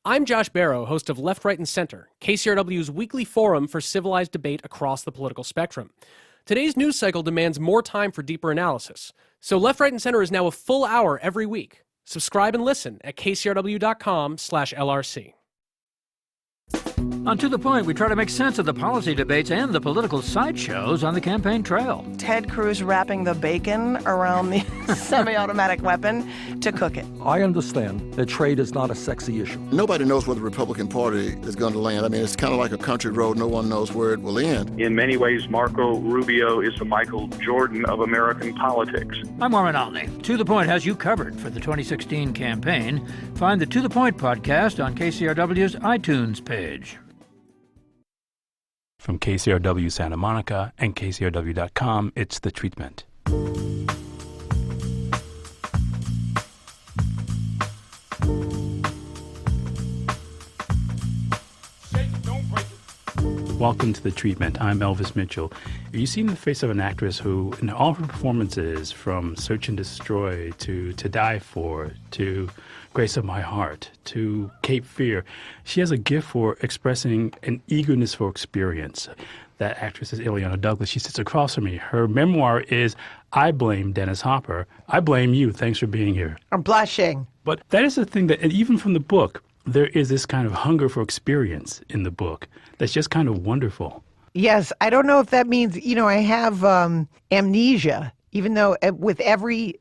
I'm Josh Barrow, host of Left, Right, and Center, KCRW's weekly forum for civilized debate across the political spectrum. Today's news cycle demands more time for deeper analysis, so Left, Right, and Center is now a full hour every week. Subscribe and listen at kcrw.com/LRC. On To The Point, we try to make sense of the policy debates and the political sideshows on the campaign trail. Ted Cruz wrapping the bacon around the semi-automatic weapon to cook it. I understand that trade is not a sexy issue. Nobody knows where the Republican Party is going to land. I mean, it's kind of like a country road. No one knows where it will end. In many ways, Marco Rubio is the Michael Jordan of American politics. I'm Warren Altney. To The Point has you covered for the 2016 campaign. Find the To The Point podcast on KCRW's iTunes page. From KCRW Santa Monica and KCRW.com, it's The Treatment. Welcome to The Treatment. I'm Elvis Mitchell. You see in the face of an actress who, in all her performances, from Search and Destroy to Die For, to Grace of My Heart, to Cape Fear, she has a gift for expressing an eagerness for experience. That actress is Illeana Douglas. She sits across from me. Her memoir is I Blame Dennis Hopper. I Blame You. Thanks for being here. I'm blushing. But that is the thing that, and even from the book, there is this kind of hunger for experience in the book that's just kind of wonderful. Yes, I don't know if that means, I have amnesia, even though with every,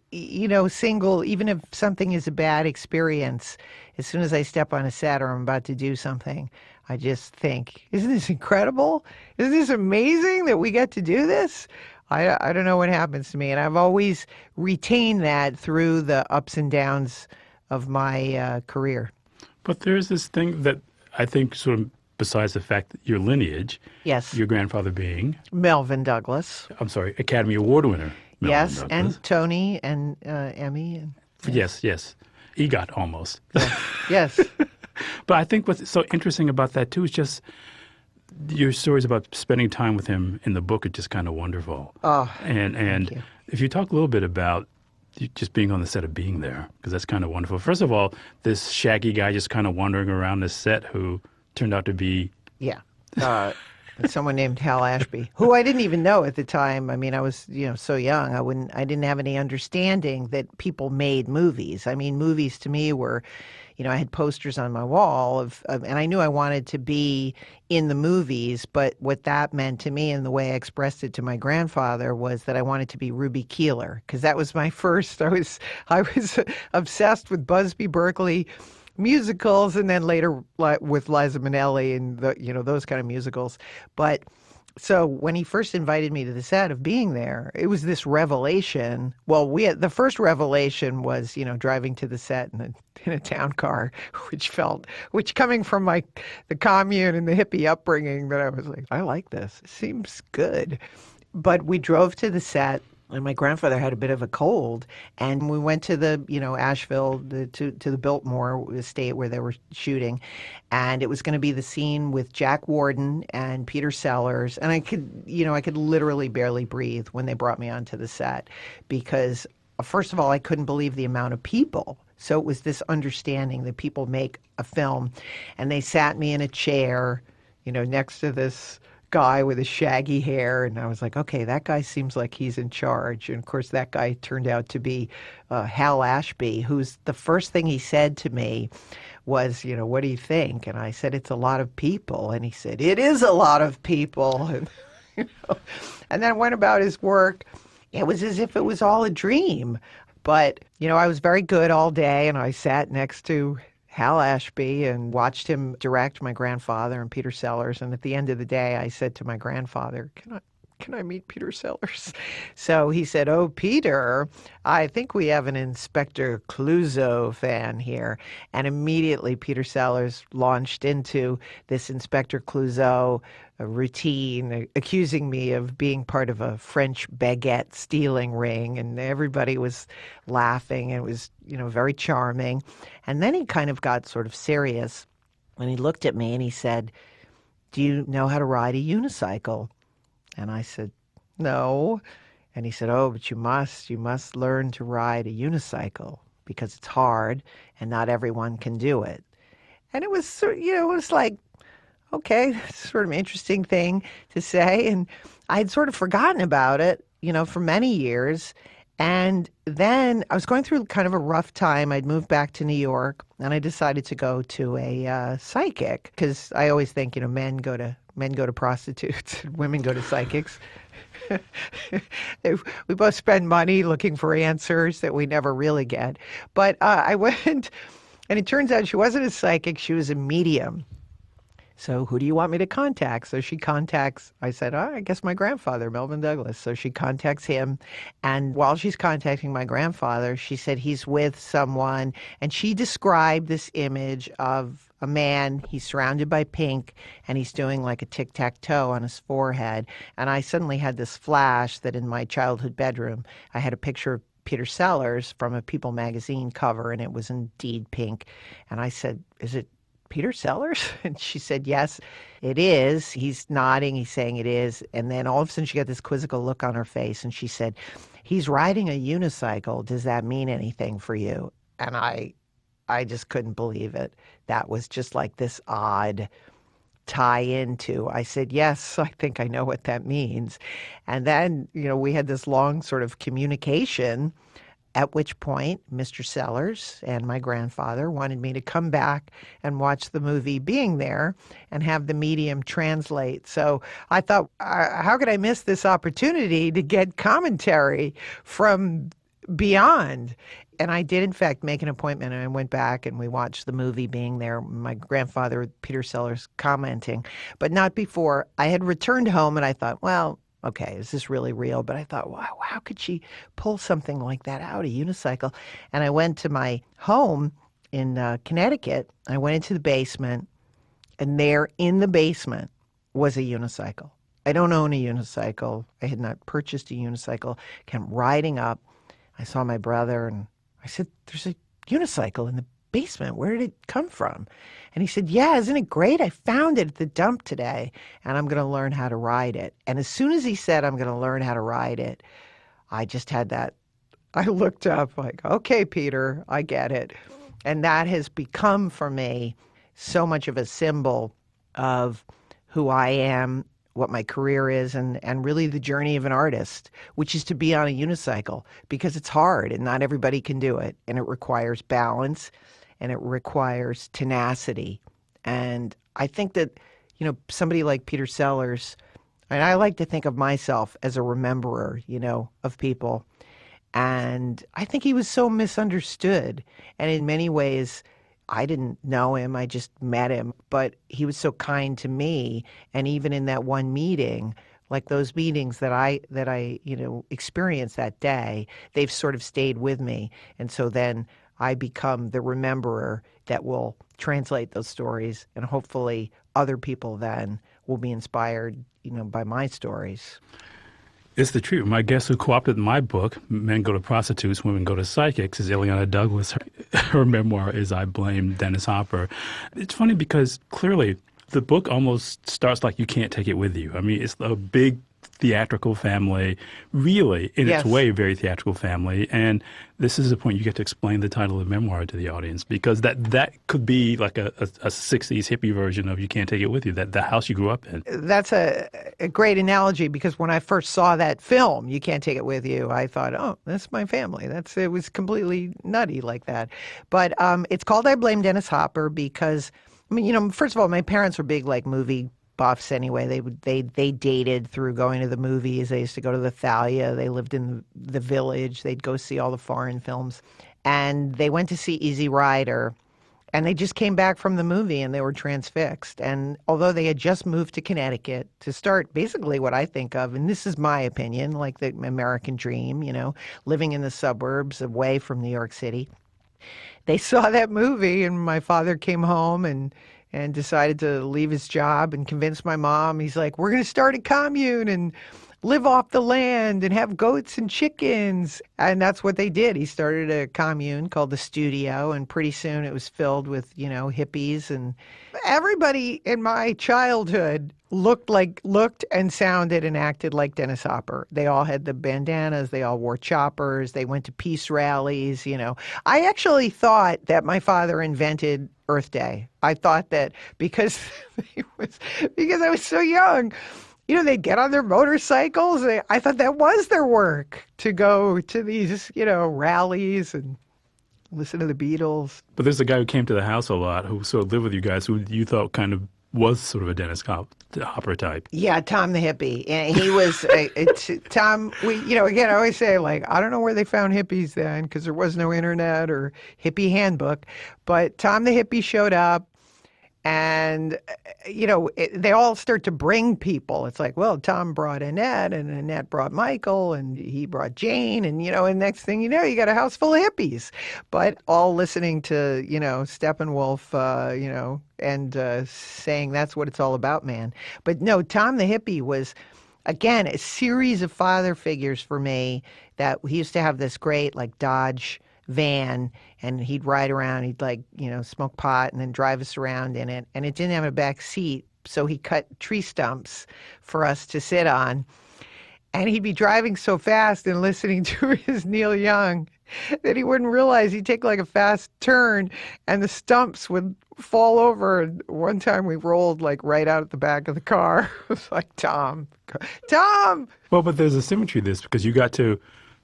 single, even if something is a bad experience, as soon as I step on a set or I'm about to do something, I just think, isn't this incredible? Isn't this amazing that we get to do this? I don't know what happens to me. And I've always retained that through the ups and downs of my career. But there's this thing that I think sort of, besides the fact that your lineage, yes, your grandfather being Melvin Douglas. I'm sorry, Academy Award winner. Melvin yes, Douglas. And Tony and Emmy. And, yes, EGOT almost. Yes. But I think what's so interesting about that too is just your stories about spending time with him in the book are just kind of wonderful. Oh, and if you talk a little bit about just being on the set of being there, because that's kind of wonderful. First of all, this shaggy guy just kind of wandering around the set who turned out to be... Yeah. Someone named Hal Ashby, who I didn't even know at the time. I mean, I was, so young. I didn't have any understanding that people made movies. I mean, movies to me were, I had posters on my wall and I knew I wanted to be in the movies, but what that meant to me and the way I expressed it to my grandfather was that I wanted to be Ruby Keeler, because that was my first. I was obsessed with Busby Berkeley musicals, and then later with Liza Minnelli and those kind of musicals. But so when he first invited me to the set of being there, it was this revelation. Well, the first revelation was driving to the set in a town car, which coming from the commune and the hippie upbringing, that I was like, I like this. It seems good. But we drove to the set. And my grandfather had a bit of a cold, and we went to the, Asheville, to the Biltmore estate where they were shooting, and it was going to be the scene with Jack Warden and Peter Sellers, and I could literally barely breathe when they brought me onto the set, because first of all, I couldn't believe the amount of people. So it was this understanding that people make a film, and they sat me in a chair, next to this guy with his shaggy hair, and I was like, okay, that guy seems like he's in charge. And of course that guy turned out to be Hal Ashby, who's the first thing he said to me was, what do you think? And I said, it's a lot of people. And he said, it is a lot of people. And, and then went about his work. It was as if it was all a dream. But, I was very good all day, and I sat next to Hal Ashby and watched him direct my grandfather and Peter Sellers. And at the end of the day, I said to my grandfather, can I meet Peter Sellers? So he said, oh, Peter, I think we have an Inspector Clouseau fan here. And immediately Peter Sellers launched into this Inspector Clouseau routine, accusing me of being part of a French baguette stealing ring. And everybody was laughing. And it was, very charming. And then he kind of got sort of serious. And he looked at me and he said, do you know how to ride a unicycle? And I said, no. And he said, oh, but you must learn to ride a unicycle because it's hard and not everyone can do it. And it was, it was like, okay, sort of an interesting thing to say. And I'd sort of forgotten about it, for many years. And then I was going through kind of a rough time. I'd moved back to New York, and I decided to go to a psychic, because I always think, men go to prostitutes, and women go to psychics. We both spend money looking for answers that we never really get. But I went, and it turns out she wasn't a psychic; she was a medium. So who do you want me to contact? So she contacts, I said, I guess my grandfather, Melvin Douglas. So she contacts him. And while she's contacting my grandfather, she said he's with someone. And she described this image of a man, he's surrounded by pink, and he's doing like a tic-tac-toe on his forehead. And I suddenly had this flash that in my childhood bedroom, I had a picture of Peter Sellers from a People magazine cover, and it was indeed pink. And I said, is it Peter Sellers? And she said, yes, it is. He's nodding. He's saying it is. And then all of a sudden she got this quizzical look on her face, and she said, he's riding a unicycle. Does that mean anything for you? And I just couldn't believe it. That was just like this odd tie into. I said, yes, I think I know what that means. And then, we had this long sort of communication, at which point Mr. Sellers and my grandfather wanted me to come back and watch the movie Being There and have the medium translate. So I thought, how could I miss this opportunity to get commentary from beyond? And I did, in fact, make an appointment, and I went back and we watched the movie Being There, my grandfather, Peter Sellers, commenting, but not before. I had returned home, and I thought, well, okay, is this really real? But I thought, wow, how could she pull something like that out, a unicycle? And I went to my home in Connecticut. I went into the basement, and there in the basement was a unicycle. I don't own a unicycle. I had not purchased a unicycle. Came riding up. I saw my brother, and I said, there's a unicycle in the basement. Where did it come from? And he said, yeah, isn't it great? I found it at the dump today, and I'm going to learn how to ride it. And as soon as he said, I'm going to learn how to ride it, I just had that. I looked up like, okay, Peter, I get it. And that has become for me so much of a symbol of who I am, what my career is, and really the journey of an artist, which is to be on a unicycle, because it's hard and not everybody can do it. And it requires balance, and it requires tenacity. And I think that, somebody like Peter Sellers, and I like to think of myself as a rememberer, of people. And I think he was so misunderstood. And in many ways, I didn't know him, I just met him, but he was so kind to me. And even in that one meeting, like those meetings that I experienced that day, they've sort of stayed with me. And so then I become the rememberer that will translate those stories, and hopefully other people then will be inspired, by my stories. It's the truth. My guest who co-opted my book, Men Go to Prostitutes, Women Go to Psychics, is Illeana Douglas. Her memoir is I Blame Dennis Hopper. It's funny because clearly the book almost starts like you can't take it with you. I mean, it's a big theatrical family, really, in its way, very theatrical family. And this is the point you get to explain the title of the memoir to the audience, because that could be like a 60s hippie version of You Can't Take It With You, that the house you grew up in. That's a great analogy, because when I first saw that film, You Can't Take It With You, I thought, oh, that's my family. It was completely nutty like that. But it's called I Blame Dennis Hopper because, first of all, my parents were big movie buffs anyway. They dated through going to the movies. They used to go to the Thalia. They lived in the Village. They'd go see all the foreign films. And they went to see Easy Rider. And they just came back from the movie and they were transfixed. And although they had just moved to Connecticut to start basically what I think of, and this is my opinion, like the American dream, living in the suburbs away from New York City, they saw that movie, and my father came home and decided to leave his job and convince my mom. He's like, we're going to start a commune and live off the land and have goats and chickens. And that's what they did. He started a commune called the Studio, and pretty soon it was filled with, hippies. And everybody in my childhood looked and sounded and acted like Dennis Hopper. They all had the bandanas. They all wore choppers. They went to peace rallies. I actually thought that my father invented Earth Day. I thought that because I was so young, they'd get on their motorcycles. I thought that was their work, to go to these, rallies and listen to the Beatles. But there's a guy who came to the house a lot who sort of lived with you guys who you thought kind of was sort of a Dennis Hopper type. Yeah, Tom the hippie. And he was, Tom, again, I always say, I don't know where they found hippies then, because there was no internet or hippie handbook. But Tom the hippie showed up. And, they all start to bring people. It's like, well, Tom brought Annette, and Annette brought Michael, and he brought Jane. And, and next thing you know, you got a house full of hippies, but all listening to, Steppenwolf, and saying that's what it's all about, man. But no, Tom the hippie was, again, a series of father figures for me. That he used to have this great, Dodge van, and he'd ride around. He'd smoke pot and then drive us around in it. And it didn't have a back seat, so he cut tree stumps for us to sit on. And he'd be driving so fast and listening to his Neil Young that he wouldn't realize he'd take a fast turn and the stumps would fall over. And one time we rolled right out at the back of the car. It was like, Tom! Well, but there's a symmetry to this, because you got to,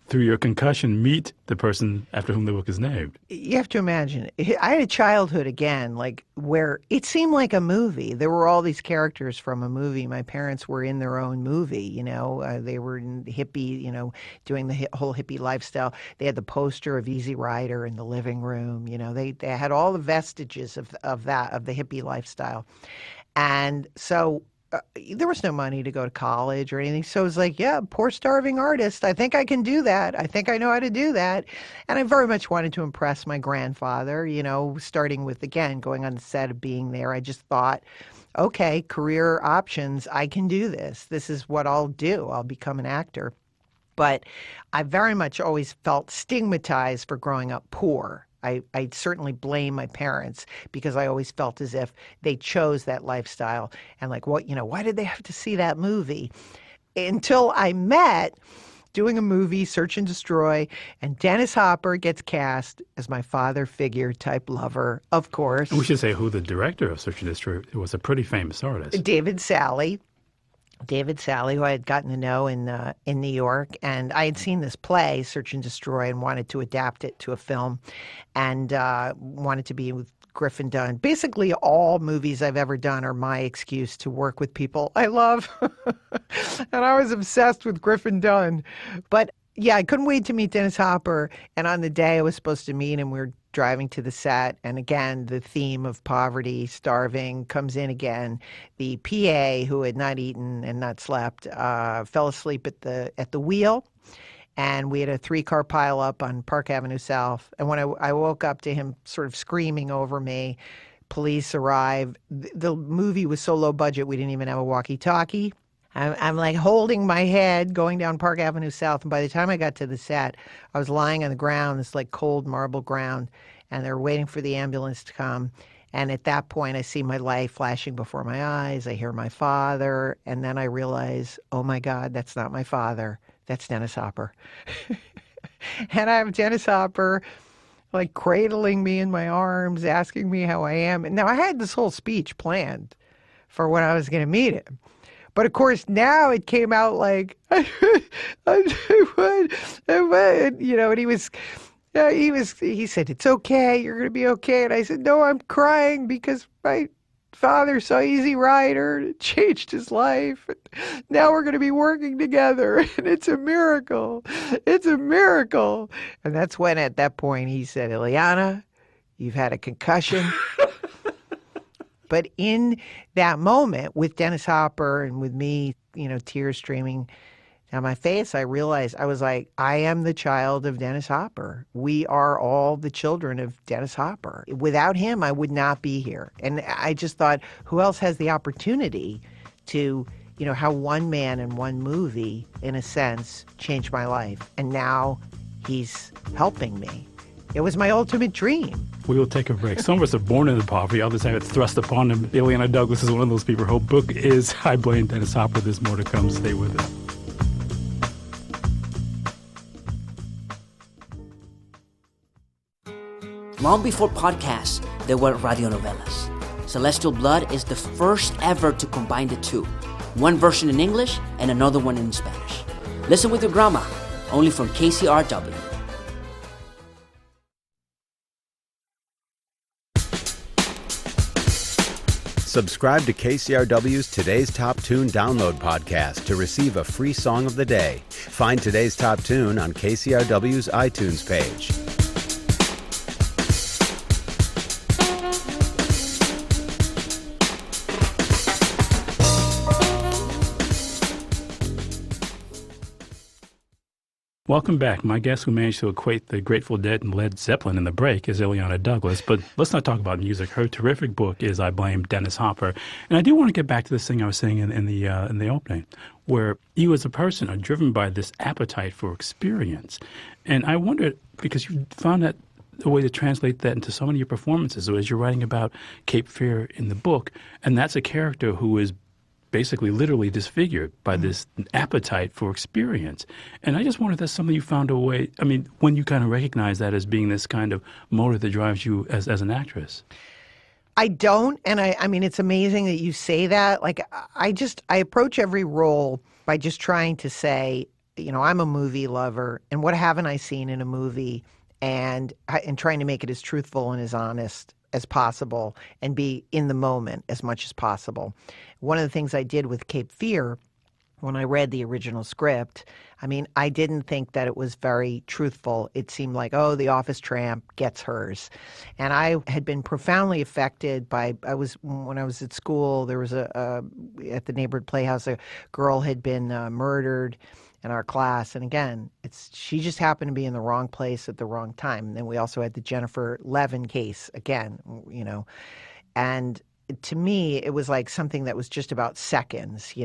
through your concussion, meet the person after whom the book is named. You have to imagine. I had a childhood, again, where it seemed like a movie. There were all these characters from a movie. My parents were in their own movie, They were in hippie, doing the whole hippie lifestyle. They had the poster of Easy Rider in the living room. They had all the vestiges of the hippie lifestyle. And so there was no money to go to college or anything. So it was like, yeah, poor starving artist. I think I can do that. I think I know how to do that. And I very much wanted to impress my grandfather, starting with, again, going on the set of being there. I just thought, okay, career options, I can do this. This is what I'll do. I'll become an actor. But I very much always felt stigmatized for growing up poor. I certainly blame my parents, because I always felt as if they chose that lifestyle. And why did they have to see that movie? Until I met, doing a movie, Search and Destroy, and Dennis Hopper gets cast as my father figure type lover, of course. And we should say who the director of Search and Destroy was. A pretty famous artist. David Sally, who I had gotten to know in New York. And I had seen this play, Search and Destroy, and wanted to adapt it to a film, and wanted to be with Griffin Dunne. Basically, all movies I've ever done are my excuse to work with people I love. And I was obsessed with Griffin Dunne. But yeah, I couldn't wait to meet Dennis Hopper. And on the day I was supposed to meet him, we were driving to the set, and again, the theme of poverty, starving comes in again. The PA, who had not eaten and not slept, fell asleep at the wheel, and we had a 3-car pileup on Park Avenue South. And when I woke up to him sort of screaming over me, police arrive. The movie was so low budget, we didn't even have a walkie-talkie. I'm holding my head going down Park Avenue South. And by the time I got to the set, I was lying on the ground, this cold marble ground, and they're waiting for the ambulance to come. And at that point, I see my life flashing before my eyes. I hear my father. And then I realize, oh my God, that's not my father. That's Dennis Hopper. And I have Dennis Hopper cradling me in my arms, asking me how I am. And now I had this whole speech planned for when I was going to meet him. But of course, now it came out and he said, it's okay, you're going to be okay. And I said, no, I'm crying because my father saw Easy Rider and it changed his life. And now we're going to be working together, and it's a miracle. It's a miracle. And that's when, at that point, he said, Illeana, you've had a concussion. But in that moment with Dennis Hopper and with me, tears streaming down my face, I realized, I was like, I am the child of Dennis Hopper. We are all the children of Dennis Hopper. Without him, I would not be here. And I just thought, who else has the opportunity to how one man and one movie, in a sense, changed my life. And now he's helping me. It was my ultimate dream. We will take a break. Some of us are born into poverty. Others have it thrust upon them. Illeana Douglas is one of those people. Her book is I Blame Dennis Hopper. There's more to come. Stay with us. Long before podcasts, there were radionovelas. Celestial Blood is the first ever to combine the two. One version in English and another one in Spanish. Listen with your grandma, only from KCRW. Subscribe to KCRW's Today's Top Tune download podcast to receive a free song of the day. Find Today's Top Tune on KCRW's iTunes page. Welcome back. My guest who managed to equate the Grateful Dead and Led Zeppelin in the break is Illeana Douglas. But let's not talk about music. Her terrific book is I Blame Dennis Hopper. And I do want to get back to this thing I was saying in the opening, where you as a person are driven by this appetite for experience. And I wondered, because you found that a way to translate that into so many of your performances. So as you're writing about Cape Fear in the book, and that's a character who is basically literally disfigured by this appetite for experience. And I just wonder if that's something you found a way, I mean, when you kind of recognize that as being this kind of motor that drives you as an actress. I don't, and I mean, it's amazing that you say that. Like, I approach every role by just trying to say, I'm a movie lover, and what haven't I seen in a movie, and trying to make it as truthful and as honest as possible and be in the moment as much as possible. One of the things I did with Cape Fear, when I read the original script, I mean, I didn't think that it was very truthful. It seemed like, oh, the office tramp gets hers. And I had been profoundly affected by, when I was at school, there was at the neighborhood playhouse, a girl had been murdered in our class. And again, she just happened to be in the wrong place at the wrong time. And then we also had the Jennifer Levin case again, and to me, it was like something that was just about seconds,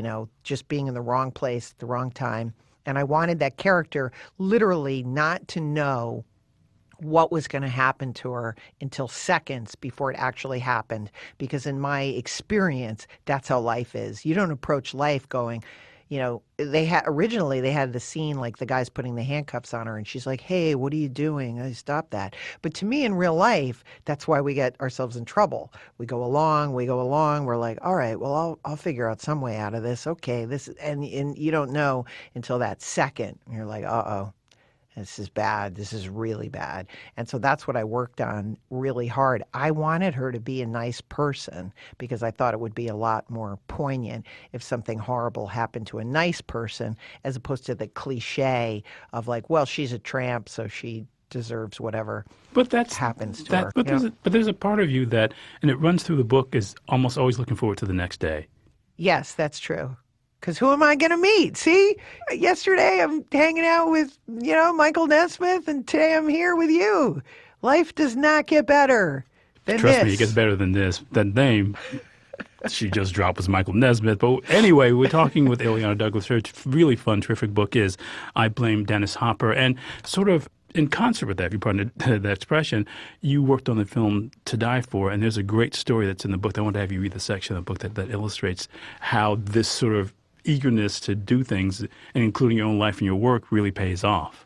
just being in the wrong place at the wrong time. And I wanted that character literally not to know what was going to happen to her until seconds before it actually happened. Because in my experience, that's how life is. You don't approach life going, originally they had the scene like the guy's putting the handcuffs on her and she's like, hey, what are you doing? I stop that. But to me in real life, that's why we get ourselves in trouble. We go along, we're like, all right, well, I'll figure out some way out of this. Okay, and you don't know until that second. And you're like, uh-oh. This is bad. This is really bad. And so that's what I worked on really hard. I wanted her to be a nice person because I thought it would be a lot more poignant if something horrible happened to a nice person as opposed to the cliche of like, well, she's a tramp, so she deserves whatever happens to her. But there's a part of you that, and it runs through the book, is almost always looking forward to the next day. Yes, that's true. Because who am I going to meet? See, yesterday I'm hanging out with, Michael Nesmith, and today I'm here with you. Life does not get better than Trust this. me, it gets better than this. That name she just dropped was Michael Nesmith. But anyway, we're talking with Illeana Douglas. Her really fun, terrific book is I Blame Dennis Hopper. And sort of in concert with that, if you pardon that expression, you worked on the film To Die For, and there's a great story that's in the book. I want to have you read the section of the book that illustrates how this sort of eagerness to do things, and including your own life and your work, really pays off.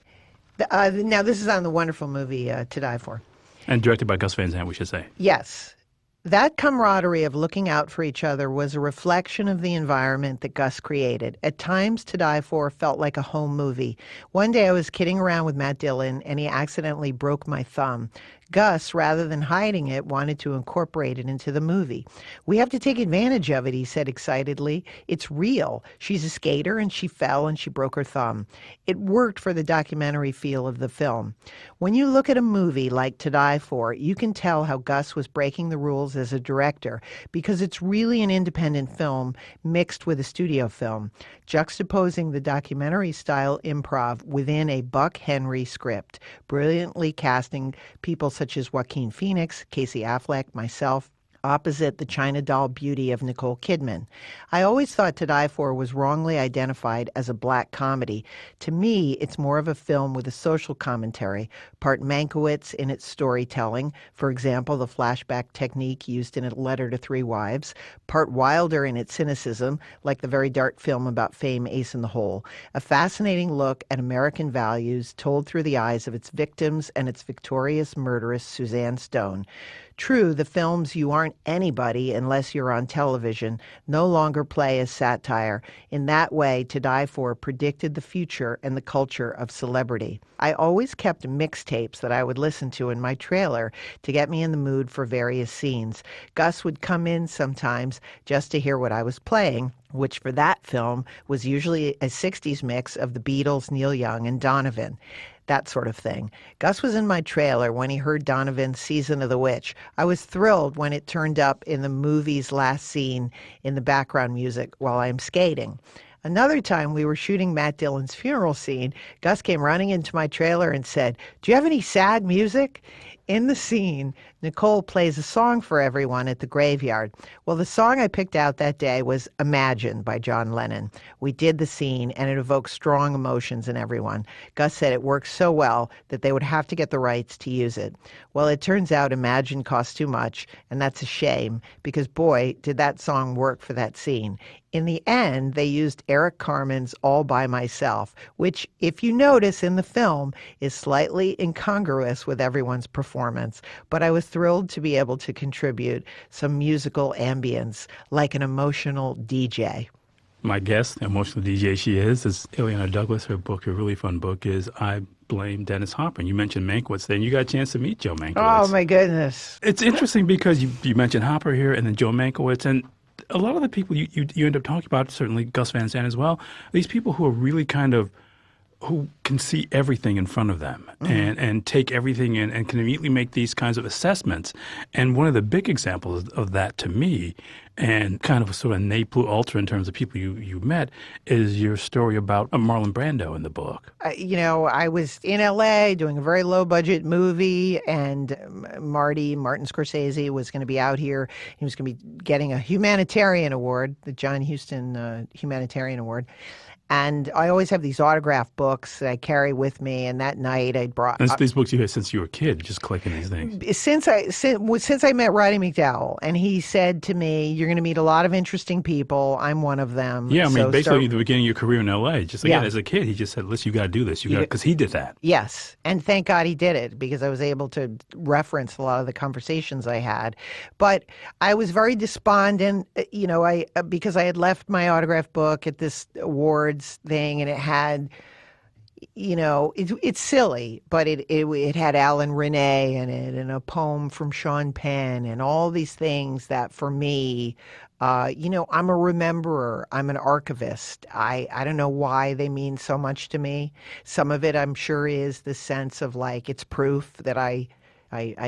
Now, this is on the wonderful movie To Die For. And directed by Gus Van Sant, we should say. Yes. That camaraderie of looking out for each other was a reflection of the environment that Gus created. At times, To Die For felt like a home movie. One day I was kidding around with Matt Dillon, and he accidentally broke my thumb. Gus, rather than hiding it, wanted to incorporate it into the movie. We have to take advantage of it, he said excitedly. It's real. She's a skater, and she fell, and she broke her thumb. It worked for the documentary feel of the film. When you look at a movie like To Die For, you can tell how Gus was breaking the rules as a director, because it's really an independent film mixed with a studio film, juxtaposing the documentary-style improv within a Buck Henry script, brilliantly casting people such as Joaquin Phoenix, Casey Affleck, myself. opposite the China doll beauty of Nicole Kidman. I always thought To Die For was wrongly identified as a black comedy. To me, it's more of a film with a social commentary, part Mankiewicz in its storytelling, for example, the flashback technique used in A Letter to Three Wives, part Wilder in its cynicism, like the very dark film about fame Ace in the Hole, a fascinating look at American values told through the eyes of its victims and its victorious murderess Suzanne Stone. True, the films You Aren't Anybody Unless You're on Television no longer play as satire. In that way, To Die For predicted the future and the culture of celebrity. I always kept mixtapes that I would listen to in my trailer to get me in the mood for various scenes. Gus would come in sometimes just to hear what I was playing, which for that film was usually a 60s mix of the Beatles, Neil Young, and Donovan. That sort of thing. Gus was in my trailer when he heard Donovan's Season of the Witch. I was thrilled when it turned up in the movie's last scene in the background music while I'm skating. Another time we were shooting Matt Dillon's funeral scene, Gus came running into my trailer and said, "Do you have any sad music?" In the scene, Nicole plays a song for everyone at the graveyard. Well, the song I picked out that day was Imagine by John Lennon. We did the scene, and it evoked strong emotions in everyone. Gus said it worked so well that they would have to get the rights to use it. Well, it turns out Imagine cost too much, and that's a shame, because boy, did that song work for that scene. In the end, they used Eric Carmen's All By Myself, which, if you notice in the film, is slightly incongruous with everyone's performance. But I was thrilled to be able to contribute some musical ambience, like an emotional DJ. My guest, the emotional DJ she is Illeana Douglas. Her book, a really fun book, is I Blame Dennis Hopper. And you mentioned Mankiewicz, then you got a chance to meet Joe Mankiewicz. Oh, my goodness. It's interesting because you mentioned Hopper here and then Joe Mankiewicz, and a lot of the people you end up talking about, certainly Gus Van Sant as well, these people who are really kind of, who can see everything in front of them and take everything in and can immediately make these kinds of assessments. And one of the big examples of that to me, and kind of a sort of ne plus ultra in terms of people you met, is your story about Marlon Brando in the book. I was in L.A. doing a very low-budget movie, and Martin Scorsese was going to be out here. He was going to be getting a humanitarian award, the John Huston Humanitarian Award. And I always have these autograph books that I carry with me. And that night I brought... And these books you had since you were a kid, just collecting these things. Since I met Roddy McDowell, and he said to me, "You're going to meet a lot of interesting people. I'm one of them." Yeah, I mean, basically the beginning of your career in L.A., just again, as a kid, he just said, "Listen, you got to do this. Because he did that." Yes, and thank God he did it, because I was able to reference a lot of the conversations I had. But I was very despondent, because I had left my autograph book at this awards thing, and it had, it's silly, but it had Alan Renee in it, and a poem from Sean Penn, and all these things that for me, I'm a rememberer. I'm an archivist. I don't know why they mean so much to me. Some of it, I'm sure, is the sense of like, it's proof that I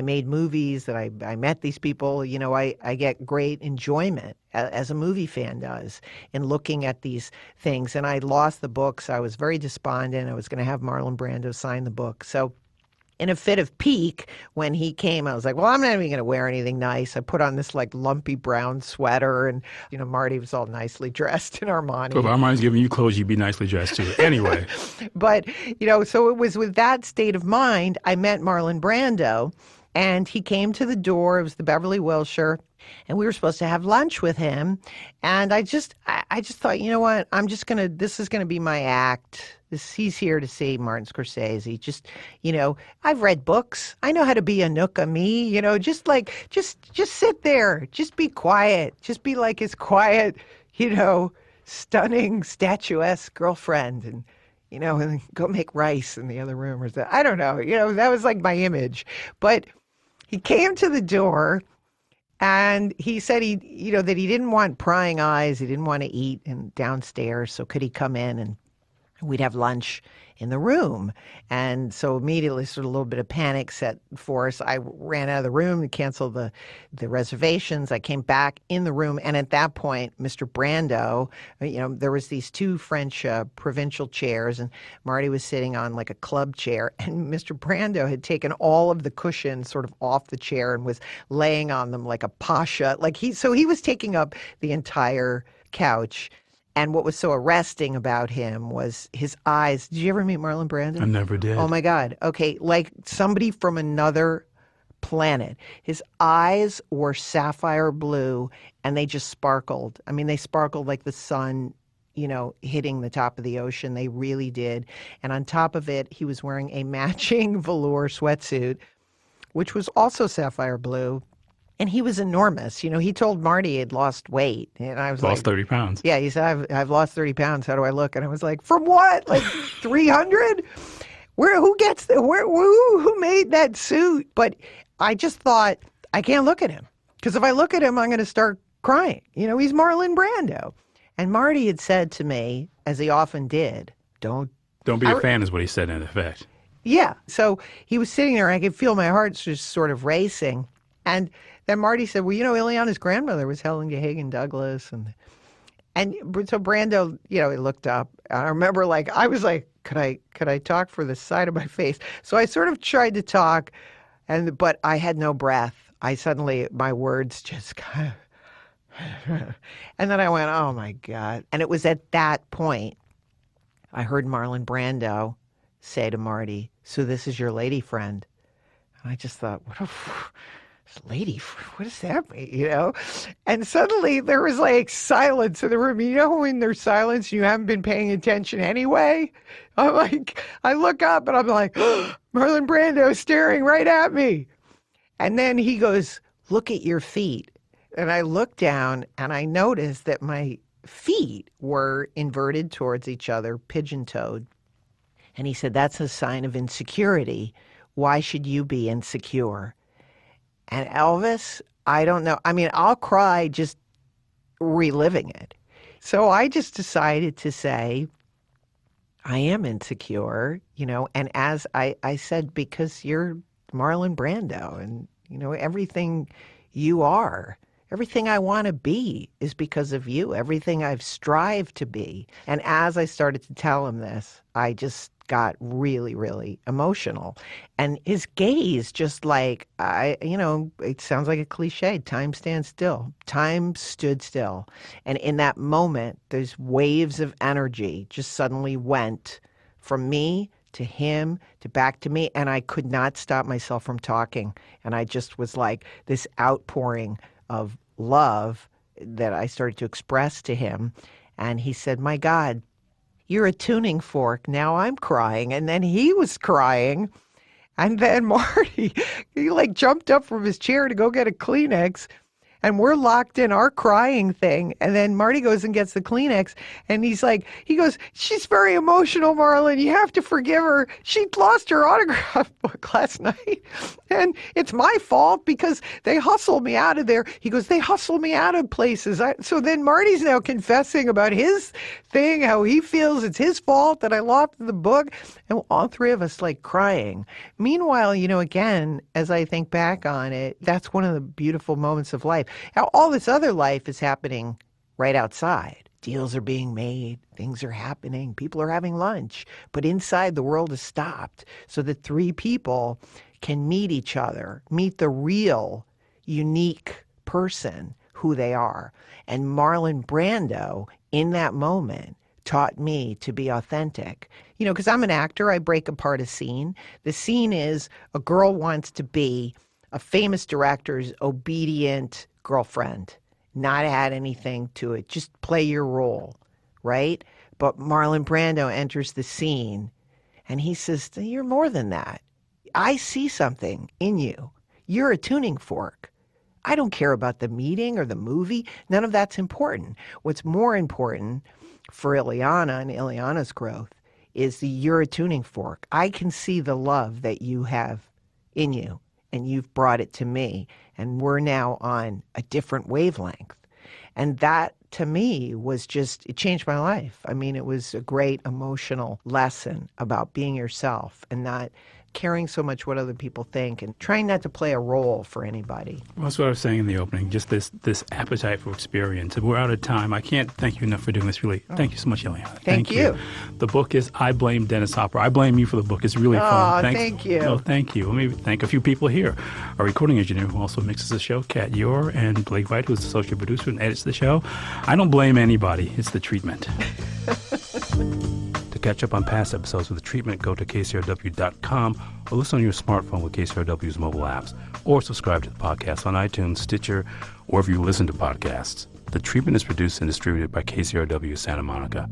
made movies, that I met these people. I get great enjoyment, as a movie fan does, in looking at these things. And I lost the books. I was very despondent. I was going to have Marlon Brando sign the book. So in a fit of pique, when he came, I was like, well, I'm not even going to wear anything nice. I put on this like lumpy brown sweater, and, Marty was all nicely dressed in Armani. Well, if Armani's giving you clothes, you'd be nicely dressed too. Anyway. But, so it was with that state of mind, I met Marlon Brando, and he came to the door. It was the Beverly Wilshire, and we were supposed to have lunch with him. And I just thought, you know what? This is going to be my act. He's here to see Martin Scorsese. Just, I've read books. I know how to be a nooka-me, just sit there. Just be quiet. Just be like his quiet, stunning, statuesque girlfriend. And, and go make rice in the other room or something. I don't know. That was like my image. But he came to the door, and he said that he didn't want prying eyes. He didn't want to eat downstairs. So could he come in? And we'd have lunch in the room. And so immediately sort of a little bit of panic set for us. I ran out of the room to cancel the reservations. I came back in the room. And at that point, Mr. Brando, there was these two French provincial chairs, and Marty was sitting on like a club chair. And Mr. Brando had taken all of the cushions sort of off the chair and was laying on them like a pasha. So he was taking up the entire couch. And what was so arresting about him was his eyes. Did you ever meet Marlon Brando? I never did. Oh, my God. Okay, like somebody from another planet. His eyes were sapphire blue, and they just sparkled. I mean, they sparkled like the sun, hitting the top of the ocean. They really did. And on top of it, he was wearing a matching velour sweatsuit, which was also sapphire blue. And he was enormous. He told Marty he had lost weight. And I was lost 30 pounds. Yeah, he said, I've lost 30 pounds. How do I look? And I was like, from what? Like 300? Who made that suit? But I just thought, I can't look at him. Because if I look at him, I'm going to start crying. He's Marlon Brando. And Marty had said to me, as he often did, don't be a fan is what he said in effect. Yeah. So he was sitting there, and I could feel my heart just sort of racing. And then Marty said, well, Illeana's grandmother was Illeana Douglas. And so Brando, he looked up. I remember, I was like, could I talk for the side of my face? So I sort of tried to talk, but I had no breath. My words just kind of, and then I went, oh, my God. And it was at that point I heard Marlon Brando say to Marty, so this is your lady friend. And I just thought, lady, what does that mean, And suddenly there was silence in the room. When there's silence, you haven't been paying attention anyway? I'm like, I look up and I'm like, Marlon Brando staring right at me. And then he goes, look at your feet. And I looked down and I noticed that my feet were inverted towards each other, pigeon-toed. And he said, that's a sign of insecurity. Why should you be insecure? And Elvis, I don't know. I mean, I'll cry just reliving it. So I just decided to say, I am insecure, and as I said, because you're Marlon Brando and, everything you are, everything I want to be is because of you, everything I've strived to be. And as I started to tell him this, I just got really, really emotional. And his gaze just it sounds like a cliche, time stands still. Time stood still. And in that moment, those waves of energy just suddenly went from me to him to back to me. And I could not stop myself from talking. And I just was like this outpouring of love that I started to express to him. And he said, my God, you're a tuning fork. Now I'm crying. And then he was crying. And then Marty, he jumped up from his chair to go get a Kleenex. And we're locked in our crying thing. And then Marty goes and gets the Kleenex. And he goes, she's very emotional, Marlon. You have to forgive her. She lost her autograph book last night. And it's my fault because they hustled me out of there. He goes, they hustled me out of places. So then Marty's now confessing about his thing, how he feels it's his fault that I lost the book. And all three of us crying. Meanwhile, again, as I think back on it, that's one of the beautiful moments of life. Now, all this other life is happening right outside. Deals are being made. Things are happening. People are having lunch. But inside, the world has stopped so that three people can meet each other, meet the real, unique person, who they are. And Marlon Brando, in that moment, taught me to be authentic. Because I'm an actor, I break apart a scene. The scene is a girl wants to be a famous director's obedient girlfriend, not add anything to it, just play your role, right? But Marlon Brando enters the scene and he says, you're more than that. I see something in you. You're a tuning fork. I don't care about the meeting or the movie. None of that's important. What's more important for Illeana and Illeana's growth is you're a tuning fork. I can see the love that you have in you, and you've brought it to me, and we're now on a different wavelength. And that, to me, was just, it changed my life. I mean, it was a great emotional lesson about being yourself and not caring so much what other people think and trying not to play a role for anybody. Well, that's what I was saying in the opening, just this appetite for experience. We're out of time. I can't thank you enough for doing this, really. Thank you so much, Illeana. Thank you. The book is I Blame Dennis Hopper. I blame you for the book. It's really fun. Thank you. No, thank you. Let me thank a few people here. Our recording engineer who also mixes the show, Kat Yor, and Blake White, who's the associate producer and edits the show. I don't blame anybody. It's the treatment. To catch up on past episodes of The Treatment, go to KCRW.com or listen on your smartphone with KCRW's mobile apps, or subscribe to the podcast on iTunes, Stitcher, or wherever you listen to podcasts. The Treatment is produced and distributed by KCRW Santa Monica.